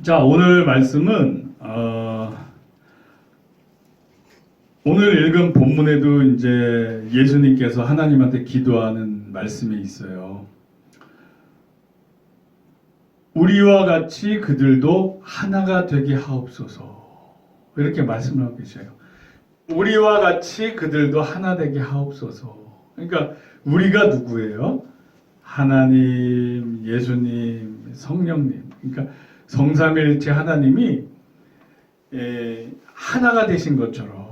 자, 오늘 말씀은 오늘 읽은 본문에도 이제 예수님께서 하나님한테 기도하는 말씀이 있어요. 우리와 같이 그들도 하나가 되게 하옵소서. 이렇게 말씀을 하고 계셔요. 우리와 같이 그들도 하나 되게 하옵소서. 그러니까 우리가 누구예요? 하나님, 예수님, 성령님. 그러니까 성삼일체 하나님이 하나가 되신 것처럼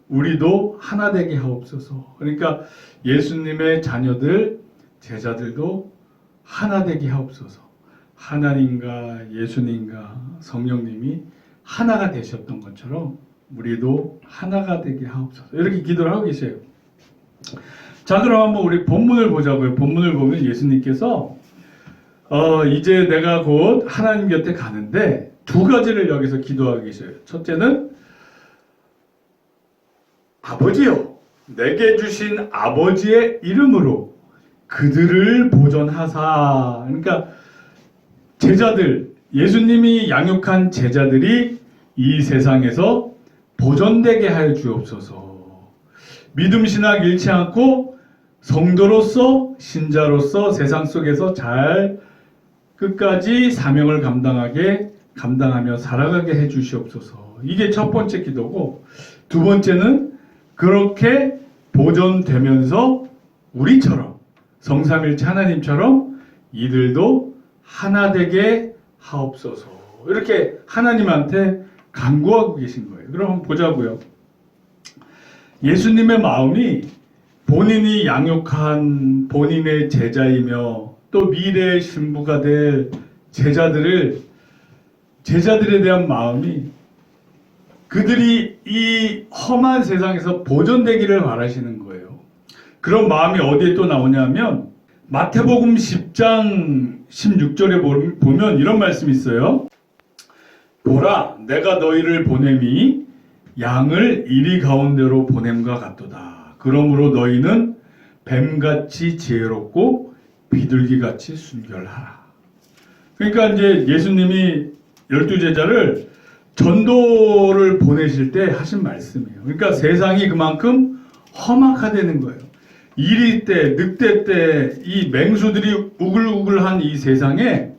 우리도 하나 되게 하옵소서. 그러니까 예수님의 자녀들, 제자들도 하나 되게 하옵소서. 하나님과 예수님과 성령님이 하나가 되셨던 것처럼 우리도 하나가 되게 하옵소서. 이렇게 기도를 하고 계세요. 자, 그럼 한번 우리 본문을 보자고요. 본문을 보면 예수님께서 이제 내가 곧 하나님 곁에 가는데 두 가지를 여기서 기도하고 계셔요. 첫째는 아버지요, 내게 주신 아버지의 이름으로 그들을 보존하사. 그러니까 제자들, 예수님이 양육한 제자들이 이 세상에서 보존되게 하여 주옵소서. 믿음 신학 잃지 않고 성도로서, 신자로서 세상 속에서 잘 끝까지 사명을 감당하며 살아가게 해 주시옵소서. 이게 첫 번째 기도고, 두 번째는 그렇게 보존되면서 우리처럼 성삼일체 하나님처럼 이들도 하나 되게 하옵소서. 이렇게 하나님한테 간구하고 계신 거예요. 그럼 한번 보자고요. 예수님의 마음이 본인이 양육한 본인의 제자이며 또 미래의 신부가 될 제자들에 대한 마음이 그들이 이 험한 세상에서 보존되기를 바라시는 거예요. 그런 마음이 어디에 또 나오냐면 마태복음 10장 16절에 보면 이런 말씀이 있어요. 보라, 내가 너희를 보냄이 양을 이리 가운데로 보냄과 같도다. 그러므로 너희는 뱀같이 지혜롭고 비둘기같이 순결하라. 그러니까 이제 예수님이 12제자를 전도를 보내실 때 하신 말씀이에요. 그러니까 세상이 그만큼 험악하다는 거예요. 이리 때, 늑대 때, 이 맹수들이 우글우글한 이 세상에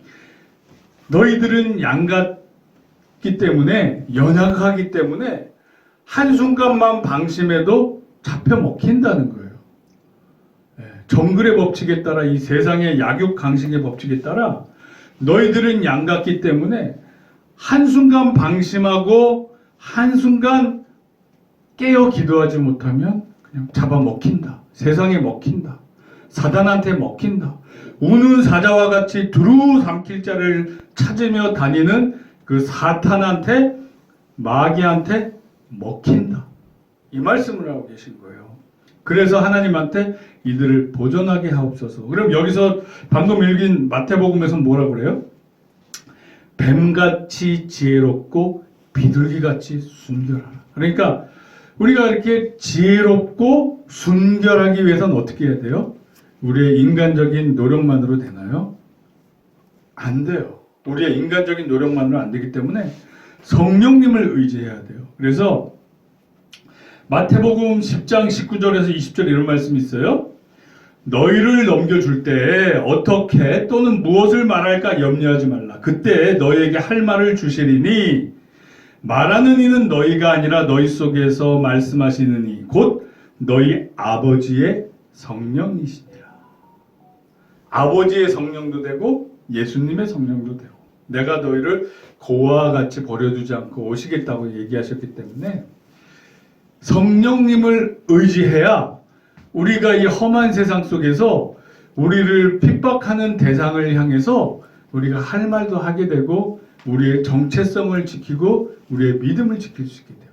너희들은 양 같기 때문에, 연약하기 때문에 한순간만 방심해도 잡혀 먹힌다는 거예요. 정글의 법칙에 따라, 이 세상의 약육 강식의 법칙에 따라 너희들은 양 같기 때문에 한순간 방심하고 한순간 깨어 기도하지 못하면 그냥 잡아먹힌다. 세상에 먹힌다. 사단한테 먹힌다. 우는 사자와 같이 두루 삼킬 자를 찾으며 다니는 그 사탄한테, 마귀한테 먹힌다. 이 말씀을 하고 계신 거예요. 그래서 하나님한테 이들을 보존하게 하옵소서. 그럼 여기서 방금 읽은 마태복음에서 뭐라고 그래요? 뱀같이 지혜롭고 비둘기같이 순결하라. 그러니까 우리가 이렇게 지혜롭고 순결하기 위해서는 어떻게 해야 돼요? 우리의 인간적인 노력만으로 되나요? 안 돼요. 우리의 인간적인 노력만으로 안 되기 때문에 성령님을 의지해야 돼요. 그래서 마태복음 10장 19절에서 20절 이런 말씀이 있어요. 너희를 넘겨줄 때 어떻게 또는 무엇을 말할까 염려하지 말라. 그때 너희에게 할 말을 주시리니 말하는 이는 너희가 아니라 너희 속에서 말씀하시는 이 곧 너희 아버지의 성령이시니라. 아버지의 성령도 되고 예수님의 성령도 되고 내가 너희를 고아와 같이 버려두지 않고 오시겠다고 얘기하셨기 때문에 성령님을 의지해야 우리가 이 험한 세상 속에서 우리를 핍박하는 대상을 향해서 우리가 할 말도 하게 되고 우리의 정체성을 지키고 우리의 믿음을 지킬 수 있게 돼요.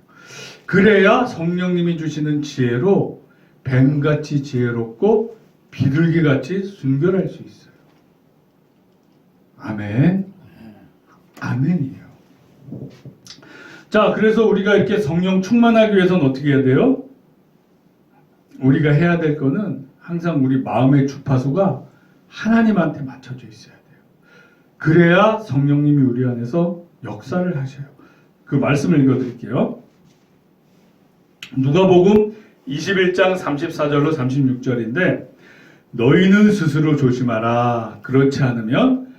그래야 성령님이 주시는 지혜로 뱀같이 지혜롭고 비둘기같이 순결할 수 있어요. 아멘. 아멘이에요. 자, 그래서 우리가 이렇게 성령 충만하기 위해서는 어떻게 해야 돼요? 우리가 해야 될 거는 항상 우리 마음의 주파수가 하나님한테 맞춰져 있어야 돼요. 그래야 성령님이 우리 안에서 역사를 하셔요. 그 말씀을 읽어드릴게요. 누가복음 21장 34절로 36절인데 너희는 스스로 조심하라. 그렇지 않으면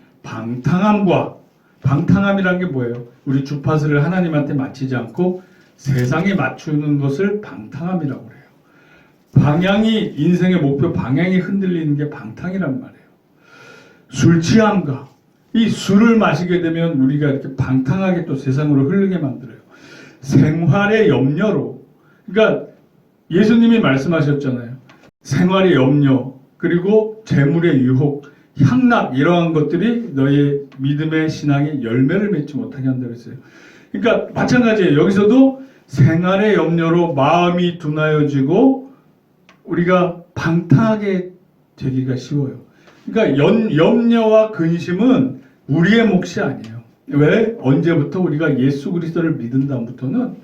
방탕함이란 게 뭐예요? 우리 주파수를 하나님한테 맞추지 않고 세상에 맞추는 것을 방탕함이라고 그래요. 인생의 목표 방향이 흔들리는 게 방탕이란 말이에요. 술 취함과 이 술을 마시게 되면 우리가 이렇게 방탕하게 또 세상으로 흐르게 만들어요. 생활의 염려로. 그러니까 예수님이 말씀하셨잖아요. 생활의 염려, 그리고 재물의 유혹, 향락 이러한 것들이 너의 믿음의 신앙의 열매를 맺지 못하게 한다고 했어요. 그러니까 마찬가지예요. 여기서도 생활의 염려로 마음이 둔하여지고 우리가 방탕하게 되기가 쉬워요. 그러니까 염려와 근심은 우리의 몫이 아니에요. 왜? 언제부터 우리가 예수 그리스도를 믿은 다음부터는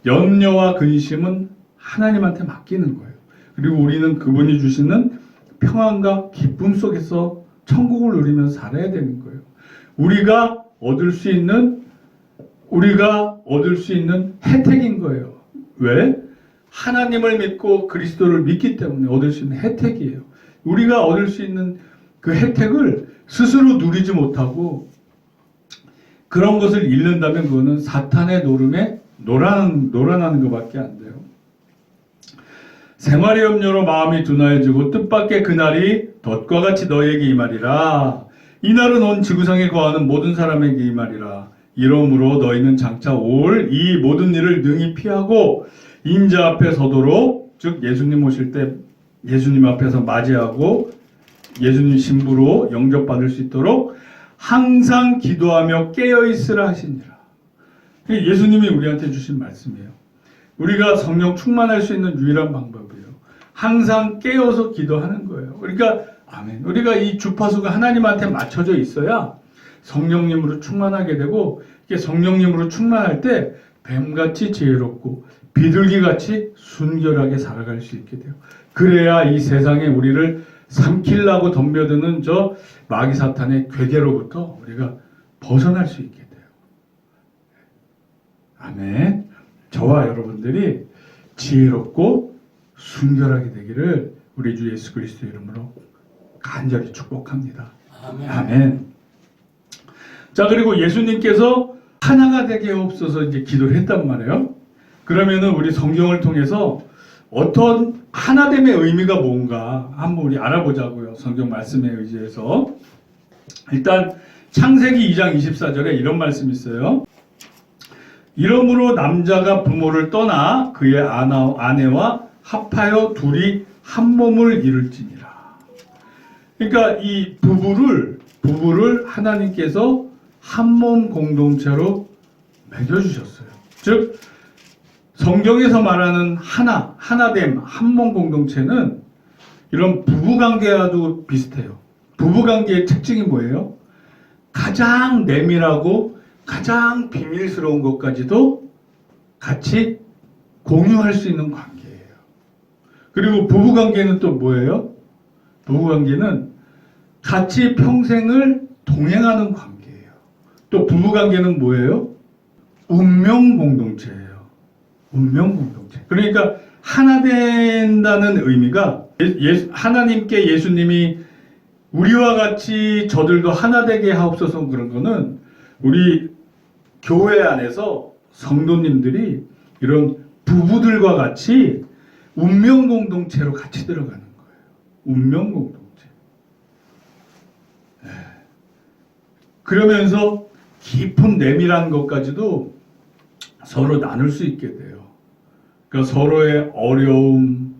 염려와 근심은 하나님한테 맡기는 거예요. 그리고 우리는 그분이 주시는 평안과 기쁨 속에서 천국을 누리면서 살아야 되는 거예요. 우리가 얻을 수 있는 혜택인 거예요. 왜? 하나님을 믿고 그리스도를 믿기 때문에 얻을 수 있는 혜택이에요. 우리가 얻을 수 있는 그 혜택을 스스로 누리지 못하고 그런 것을 잃는다면 그거는 사탄의 노름에 노란하는 것밖에 안 돼요. 생활의 염려로 마음이 둔하여지고 뜻밖의 그날이 덫과 같이 너에게 임하리라. 이날은 온 지구상에 거하는 모든 사람에게 임하리라. 이러므로 너희는 장차 올 이 모든 일을 능히 피하고 인자 앞에 서도록, 즉 예수님 오실 때 예수님 앞에서 맞이하고 예수님 신부로 영접받을 수 있도록 항상 기도하며 깨어있으라 하시니라. 예수님이 우리한테 주신 말씀이에요. 우리가 성령 충만할 수 있는 유일한 방법이에요. 항상 깨어서 기도하는 거예요. 그러니까 아멘. 우리가 이 주파수가 하나님한테 맞춰져 있어야 성령님으로 충만하게 되고, 이게 성령님으로 충만할 때 뱀같이 지혜롭고 비둘기같이 순결하게 살아갈 수 있게 돼요. 그래야 이 세상에 우리를 삼키려고 덤벼드는 저 마귀 사탄의 괴계로부터 우리가 벗어날 수 있게 돼요. 아멘. 저와 여러분들이 지혜롭고 순결하게 되기를 우리 주 예수 그리스도 이름으로 간절히 축복합니다. 아멘. 아멘. 자, 그리고 예수님께서 하나가 되게 없어서 이제 기도를 했단 말이에요. 그러면은 우리 성경을 통해서 어떤 하나됨의 의미가 뭔가 한번 우리 알아보자고요. 성경 말씀에 의지해서. 일단 창세기 2장 24절에 이런 말씀이 있어요. 이러므로 남자가 부모를 떠나 그의 아내와 합하여 둘이 한 몸을 이룰지니라. 그러니까 이 부부를 하나님께서 한 몸 공동체로 맺어주셨어요. 즉 성경에서 말하는 하나됨, 한 몸 공동체는 이런 부부관계와도 비슷해요. 부부관계의 특징이 뭐예요? 가장 내밀하고 가장 비밀스러운 것까지도 같이 공유할 수 있는 관계예요. 그리고 부부관계는 또 뭐예요? 부부관계는 같이 평생을 동행하는 관계예요. 또 부부관계는 뭐예요? 운명 공동체예요. 운명 공동체. 그러니까 하나 된다는 의미가 하나님께 예수님이 우리와 같이 저들도 하나 되게 하옵소서 그런 거는 우리 교회 안에서 성도님들이 이런 부부들과 같이 운명 공동체로 같이 들어가는 거예요. 운명 공동체. 그러면서 깊은 내밀한 것까지도 서로 나눌 수 있게 돼요. 그러니까 서로의 어려움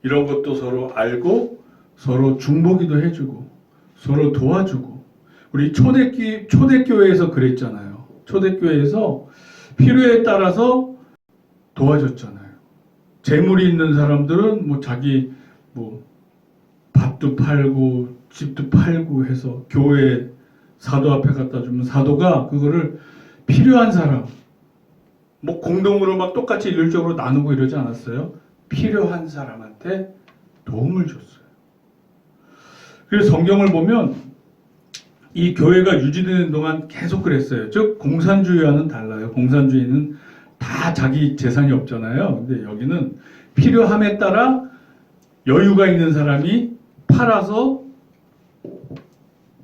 이런 것도 서로 알고 서로 중보기도 해주고 서로 도와주고. 우리 초대교회에서 그랬잖아요. 초대교회에서 필요에 따라서 도와줬잖아요. 재물이 있는 사람들은 자기 밭도 팔고 집도 팔고 해서 교회 사도 앞에 갖다 주면 사도가 그거를 필요한 사람 공동으로 막 똑같이 일률적으로 나누고 이러지 않았어요. 필요한 사람한테 도움을 줬어요. 그래서 성경을 보면 이 교회가 유지되는 동안 계속 그랬어요. 즉 공산주의와는 달라요. 공산주의는 다 자기 재산이 없잖아요. 근데 여기는 필요함에 따라 여유가 있는 사람이 팔아서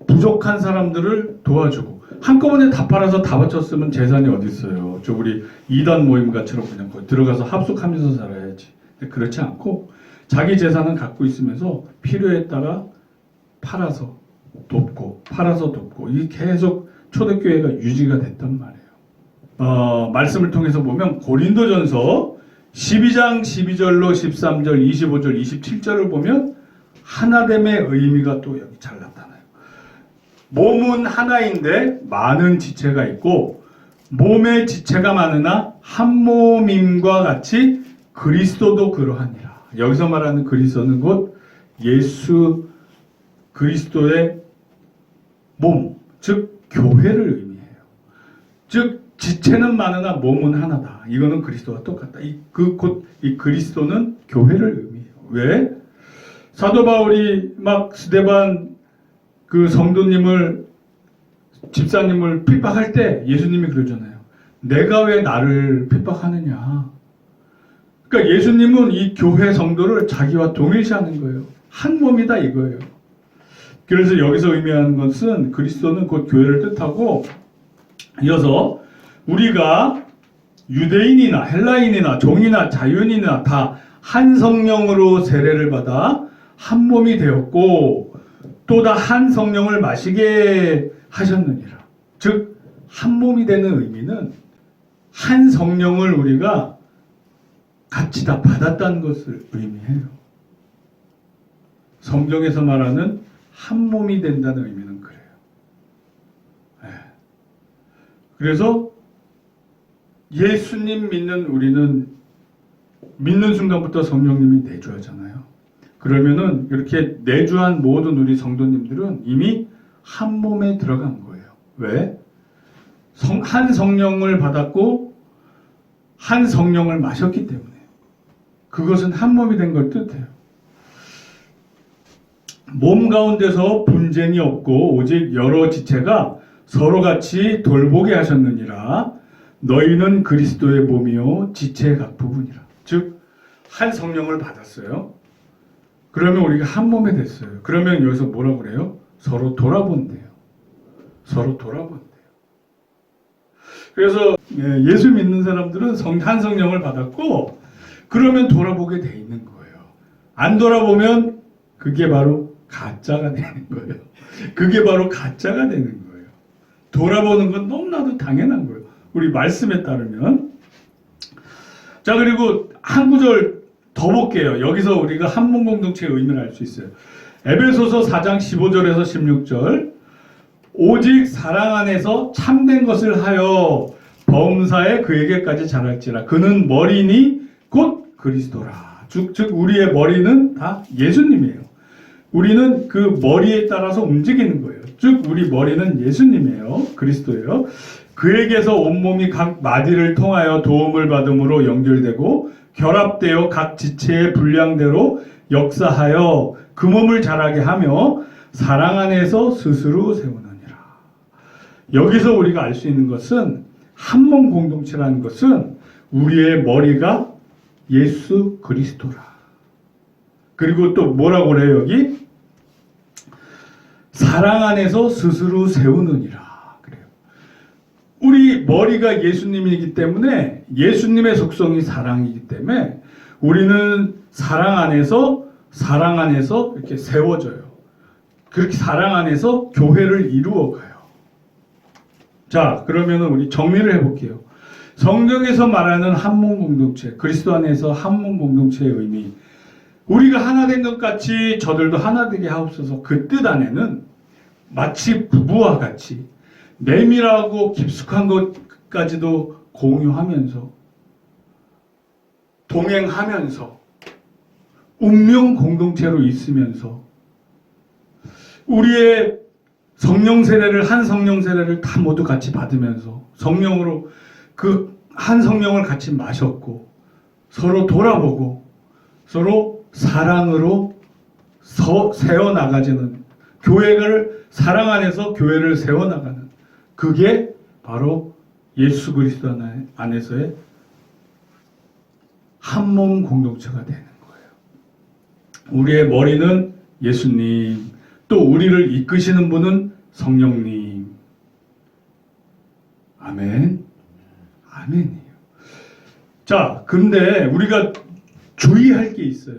부족한 사람들을 도와주고, 한꺼번에 다 팔아서 다 바쳤으면 재산이 어디 있어요. 저 우리 이단 모임가처럼 그냥 거기 들어가서 합숙하면서 살아야지. 근데 그렇지 않고 자기 재산은 갖고 있으면서 필요에 따라 팔아서 돕고 팔아서 돕고, 이게 계속 초대교회가 유지가 됐단 말이에요. 말씀을 통해서 보면 고린도전서 12장 12절로 13절, 25절, 27절을 보면 하나됨의 의미가 또 여기 잘 나타나요. 몸은 하나인데 많은 지체가 있고 몸의 지체가 많으나 한 몸임과 같이 그리스도도 그러하니라. 여기서 말하는 그리스도는 곧 예수 그리스도의 몸, 즉 교회를 의미해요. 즉 지체는 많으나 몸은 하나다. 이거는 그리스도와 똑같다. 곧 이 그리스도는 교회를 의미해요. 왜? 사도 바울이 막 스데반 그 성도님을, 집사님을 핍박할 때 예수님이 그러잖아요. 내가 왜 나를 핍박하느냐. 그러니까 예수님은 이 교회 성도를 자기와 동일시하는 거예요. 한 몸이다 이거예요. 그래서 여기서 의미하는 것은 그리스도는 곧 교회를 뜻하고, 이어서 우리가 유대인이나 헬라인이나 종이나 자유인이나 다 한 성령으로 세례를 받아 한 몸이 되었고 또 다 한 성령을 마시게 하셨느니라. 즉 한 몸이 되는 의미는 한 성령을 우리가 같이 다 받았다는 것을 의미해요. 성경에서 말하는 한 몸이 된다는 의미는 그래요. 네. 그래서 예수님 믿는 우리는 믿는 순간부터 성령님이 내주하잖아요. 그러면은 이렇게 내주한 모든 우리 성도님들은 이미 한 몸에 들어간 거예요. 왜? 한 성령을 받았고 한 성령을 마셨기 때문에. 그것은 한 몸이 된 걸 뜻해요. 몸 가운데서 분쟁이 없고 오직 여러 지체가 서로 같이 돌보게 하셨느니라. 너희는 그리스도의 몸이요 지체의 각 부분이라. 즉 한 성령을 받았어요. 그러면 우리가 한 몸이 됐어요. 그러면 여기서 뭐라고 그래요? 서로 돌아본대요. 서로 돌아본대요. 그래서 예수 믿는 사람들은 한 성령을 받았고 그러면 돌아보게 돼 있는 거예요. 안 돌아보면 그게 바로 가짜가 되는 거예요. 그게 바로 가짜가 되는 거예요. 돌아보는 건 너무나도 당연한 거예요. 우리 말씀에 따르면. 자, 그리고 한 구절 더 볼게요. 여기서 우리가 한 몸 공동체의 의미를 알 수 있어요. 에베소서 4장 15절에서 16절. 오직 사랑 안에서 참된 것을 하여 범사에 그에게까지 자랄지라. 그는 머리니 곧 그리스도라. 즉 우리의 머리는 다 예수님이에요. 우리는 그 머리에 따라서 움직이는 거예요. 즉 우리 머리는 예수님이에요. 그리스도예요. 그에게서 온몸이 각 마디를 통하여 도움을 받음으로 연결되고 결합되어 각 지체의 분량대로 역사하여 그 몸을 자라게 하며 사랑 안에서 스스로 세우느니라. 여기서 우리가 알 수 있는 것은 한 몸 공동체라는 것은 우리의 머리가 예수 그리스도라. 그리고 또 뭐라고 그래요 여기? 사랑 안에서 스스로 세우느니라. 우리 머리가 예수님이기 때문에 예수님의 속성이 사랑이기 때문에 우리는 사랑 안에서 이렇게 세워져요. 그렇게 사랑 안에서 교회를 이루어가요. 자, 그러면 우리 정리를 해볼게요. 성경에서 말하는 한 몸 공동체, 그리스도 안에서 한 몸 공동체의 의미, 우리가 하나 된 것 같이 저들도 하나 되게 하옵소서. 그 뜻 안에는 마치 부부와 같이 내밀하고 깊숙한 것까지도 공유하면서 동행하면서 운명 공동체로 있으면서 우리의 성령 세례를 한 성령 세례를 다 모두 같이 받으면서 성령으로 그 한 성령을 같이 마셨고 서로 돌아보고 서로 사랑으로 세워나가지는 교회를 사랑 안에서 교회를 세워나가는, 그게 바로 예수 그리스도 안에서의 한 몸 공동체가 되는 거예요. 우리의 머리는 예수님, 또 우리를 이끄시는 분은 성령님. 아멘. 아멘이에요. 자, 근데 우리가 주의할 게 있어요.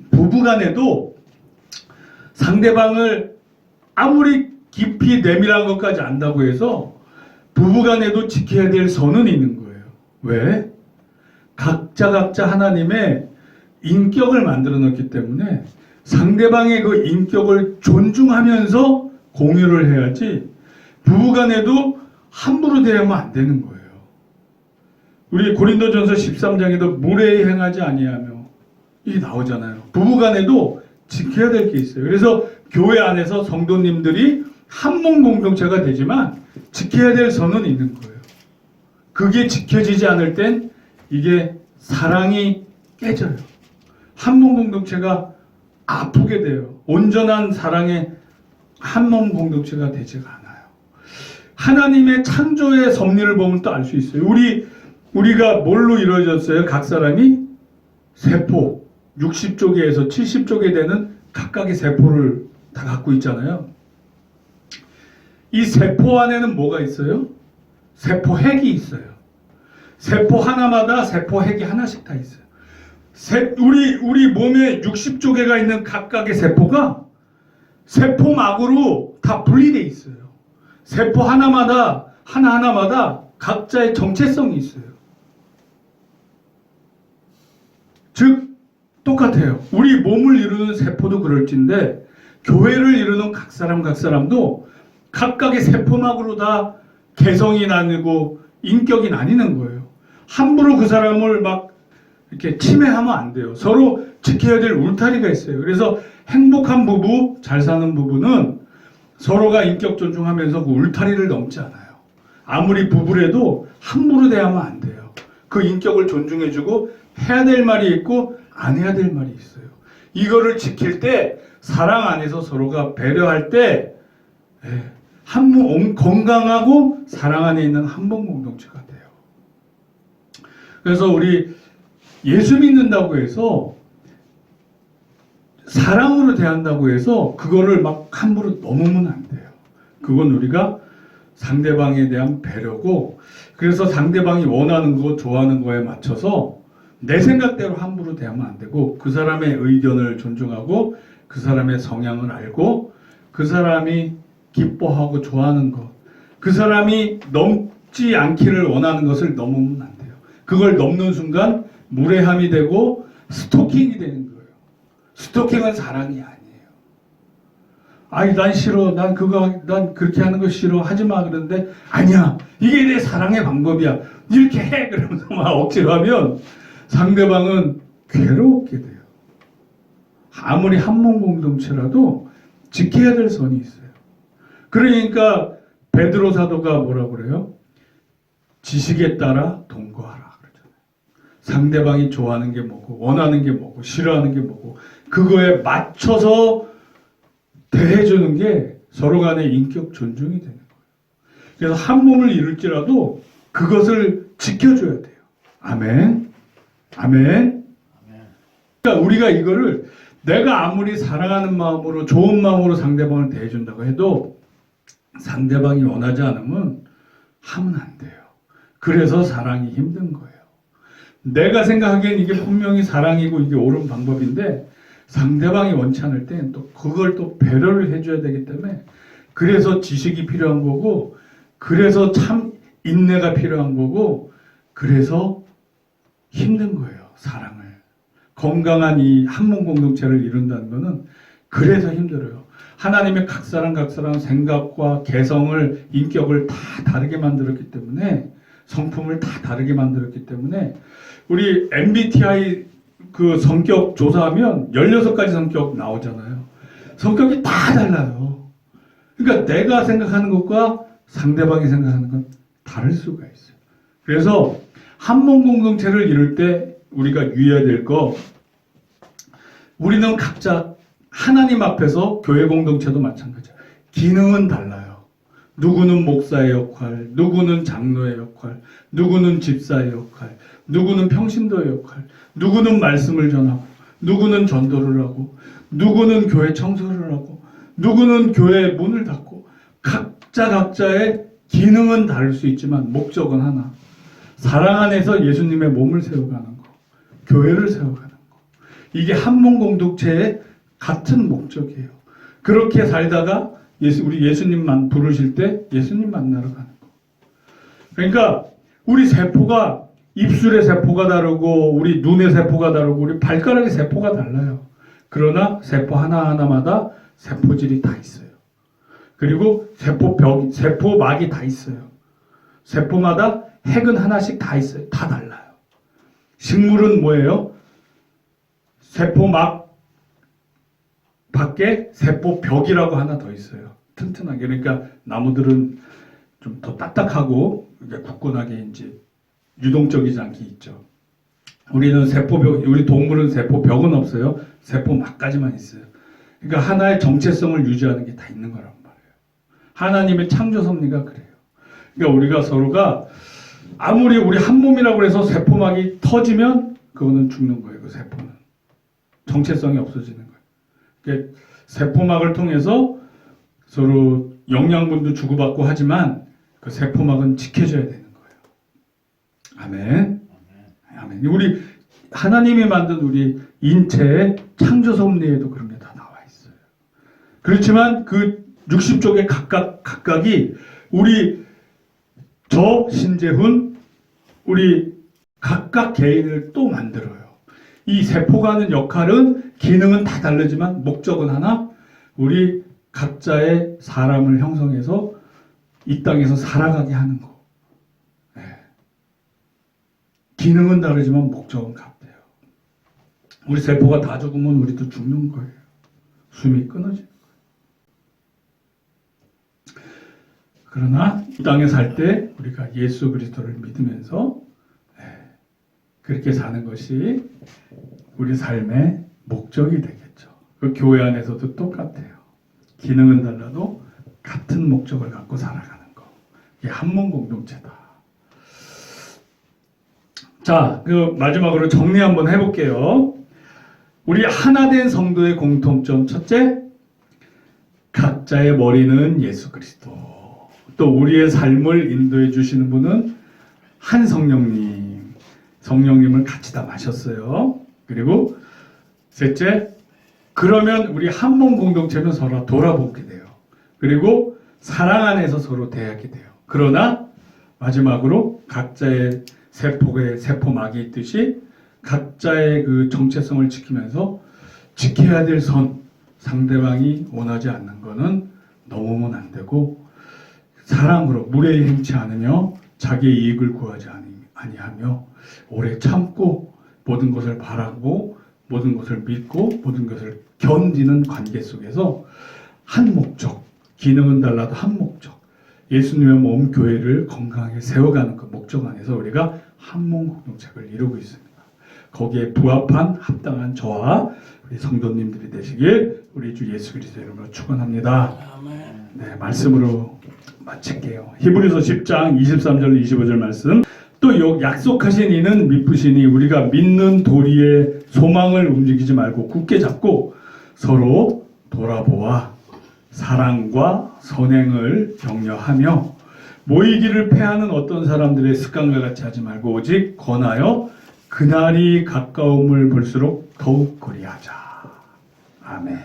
부부간에도 상대방을 아무리 깊이 내밀한 것까지 안다고 해서 부부간에도 지켜야 될 선은 있는 거예요. 왜? 각자 하나님의 인격을 만들어 놓기 때문에 상대방의 그 인격을 존중하면서 공유를 해야지, 부부간에도 함부로 대하면 안 되는 거예요. 우리 고린도전서 13장에도 무례히 행하지 아니하며 이게 나오잖아요. 부부간에도 지켜야 될 게 있어요. 그래서 교회 안에서 성도님들이 한 몸 공동체가 되지만 지켜야 될 선은 있는 거예요. 그게 지켜지지 않을 땐 이게 사랑이 깨져요. 한 몸 공동체가 아프게 돼요. 온전한 사랑의 한 몸 공동체가 되지가 않아요. 하나님의 창조의 섭리를 보면 또 알 수 있어요. 우리가 뭘로 이루어졌어요? 각 사람이 세포, 60쪽에서 70쪽에 되는 각각의 세포를 다 갖고 있잖아요. 이 세포 안에는 뭐가 있어요? 세포 핵이 있어요. 세포 하나마다 세포 핵이 하나씩 다 있어요. 우리 몸에 60조개가 있는 각각의 세포가 세포막으로 다 분리되어 있어요. 세포 하나마다 각자의 정체성이 있어요. 즉 똑같아요. 우리 몸을 이루는 세포도 그럴진데 교회를 이루는 각 사람도 각각의 세포막으로 다 개성이 나뉘고 인격이 나뉘는 거예요. 함부로 그 사람을 막 이렇게 침해하면 안 돼요. 서로 지켜야 될 울타리가 있어요. 그래서 행복한 부부, 잘 사는 부부는 서로가 인격 존중하면서 그 울타리를 넘지 않아요. 아무리 부부래도 함부로 대하면 안 돼요. 그 인격을 존중해주고 해야 될 말이 있고 안 해야 될 말이 있어요. 이거를 지킬 때, 사랑 안에서 서로가 배려할 때 한 몸, 건강하고 사랑 안에 있는 한 몸 공동체가 돼요. 그래서 우리 예수 믿는다고 해서, 사랑으로 대한다고 해서 그거를 막 함부로 넘으면 안 돼요. 그건 우리가 상대방에 대한 배려고, 그래서 상대방이 원하는 거, 좋아하는 거에 맞춰서 내 생각대로 함부로 대하면 안 되고, 그 사람의 의견을 존중하고 그 사람의 성향을 알고 그 사람이 기뻐하고 좋아하는 것, 그 사람이 넘지 않기를 원하는 것을 넘으면 안 돼요. 그걸 넘는 순간 무례함이 되고 스토킹이 되는 거예요. 스토킹은 사랑이 아니에요. 아니 난 싫어, 난 그렇게 하는 거 싫어, 하지 마. 그러는데 아니야, 이게 내 사랑의 방법이야, 이렇게 해. 그러면서 막 억지로 하면 상대방은 괴롭게 돼요. 아무리 한 몸 공동체라도 지켜야 될 선이 있어요. 그러니까 베드로 사도가 뭐라고 그래요? 지식에 따라 동거하라 그러잖아요. 상대방이 좋아하는 게 뭐고, 원하는 게 뭐고, 싫어하는 게 뭐고, 그거에 맞춰서 대해주는 게 서로 간의 인격 존중이 되는 거예요. 그래서 한 몸을 이룰지라도 그것을 지켜줘야 돼요. 아멘. 아멘. 그러니까 우리가 이거를, 내가 아무리 사랑하는 마음으로, 좋은 마음으로 상대방을 대해준다고 해도 상대방이 원하지 않으면 하면 안 돼요. 그래서 사랑이 힘든 거예요. 내가 생각하기엔 이게 분명히 사랑이고 이게 옳은 방법인데 상대방이 원치 않을 땐 또 그걸 또 배려를 해줘야 되기 때문에, 그래서 지식이 필요한 거고, 그래서 참 인내가 필요한 거고, 그래서 힘든 거예요. 사랑을, 건강한 이 한 몸 공동체를 이룬다는 거는 그래서 힘들어요. 하나님의 각 사람 생각과 개성을, 인격을 다 다르게 만들었기 때문에, 성품을 다 다르게 만들었기 때문에, 우리 MBTI 그 성격 조사하면 16가지 성격 나오잖아요. 성격이 다 달라요. 그러니까 내가 생각하는 것과 상대방이 생각하는 건 다를 수가 있어요. 그래서 한 몸 공동체를 이룰 때 우리가 유의해야 될 거, 우리는 각자 하나님 앞에서, 교회 공동체도 마찬가지야, 기능은 달라요. 누구는 목사의 역할, 누구는 장로의 역할, 누구는 집사의 역할, 누구는 평신도의 역할, 누구는 말씀을 전하고, 누구는 전도를 하고, 누구는 교회 청소를 하고, 누구는 교회 문을 닫고, 각자의 기능은 다를 수 있지만 목적은 하나. 사랑 안에서 예수님의 몸을 세워가는 거, 교회를 세워가는 거. 이게 한 몸 공동체의 같은 목적이에요. 그렇게 살다가 우리 예수님만 부르실 때 예수님 만나러 가는 거. 그러니까 우리 세포가, 입술의 세포가 다르고 우리 눈의 세포가 다르고 우리 발가락의 세포가 달라요. 그러나 세포 하나하나마다 세포질이 다 있어요. 그리고 세포막이 다 있어요. 세포마다 핵은 하나씩 다 있어요. 다 달라요. 식물은 뭐예요? 세포막 밖에 세포벽이라고 하나 더 있어요. 튼튼하게. 그러니까 나무들은 좀 더 딱딱하고 굳건하게 이제 유동적이지 않게 있죠. 우리는 우리 동물은 세포벽은 없어요. 세포막까지만 있어요. 그러니까 하나의 정체성을 유지하는 게 다 있는 거란 말이에요. 하나님의 창조 섭리가 그래요. 그러니까 우리가 서로가 아무리 우리 한 몸이라고 해서 세포막이 터지면 그거는 죽는 거예요. 그 세포는. 정체성이 없어지는 거예요. 그러니까 세포막을 통해서 서로 영양분도 주고받고 하지만 그 세포막은 지켜져야 되는 거예요. 아멘. 아멘. 우리 하나님이 만든 우리 인체의 창조 섭리에도 그런 게 다 나와 있어요. 그렇지만 그 60쪽의 각각이 우리 신재훈 우리 각각 개인을 또 만들어요. 이 세포가 하는 역할은 기능은 다 다르지만 목적은 하나. 우리 각자의 사람을 형성해서 이 땅에서 살아가게 하는 거. 네. 기능은 다르지만 목적은 같아요. 우리 세포가 다 죽으면 우리도 죽는 거예요. 숨이 끊어지는 거예요. 그러나 이 땅에 살 때 우리가 예수 그리스도를 믿으면서 그렇게 사는 것이 우리 삶의 목적이 되겠죠. 그 교회 안에서도 똑같아요. 기능은 달라도 같은 목적을 갖고 살아가는 거. 이게 한 몸 공동체다. 자, 그 마지막으로 정리 한번 해볼게요. 우리 하나된 성도의 공통점. 첫째, 각자의 머리는 예수 그리스도. 또 우리의 삶을 인도해 주시는 분은 한 성령님. 성령님을 같이 다 마셨어요. 그리고 셋째, 그러면 우리 한 몸 공동체는 서로 돌아보게 돼요. 그리고 사랑 안에서 서로 대하게 돼요. 그러나 마지막으로 각자의 세포막이 있듯이 각자의 그 정체성을 지키면서 지켜야 될 선, 상대방이 원하지 않는 거는 넘으면 안 되고 사랑으로 무례히 행치 않으며 자기의 이익을 구하지 아니하며 오래 참고 모든 것을 바라고 모든 것을 믿고 모든 것을 견디는 관계 속에서 한 목적, 기능은 달라도 한 목적, 예수님의 몸 교회를 건강하게 세워가는 그 목적 안에서 우리가 한 몸 공동체를 이루고 있습니다. 거기에 부합한 합당한 저와 우리 성도님들이 되시길 우리 주 예수 그리스도의 이름으로 축원합니다. 네, 말씀으로 마칠게요. 히브리서 10장 23절 25절 말씀. 또 약속하신 이는 미쁘시니 우리가 믿는 도리의 소망을 움직이지 말고 굳게 잡고 서로 돌아보아 사랑과 선행을 격려하며 모이기를 패하는 어떤 사람들의 습관과 같이 하지 말고 오직 권하여 그날이 가까움을 볼수록 더욱 그리하자. 아멘.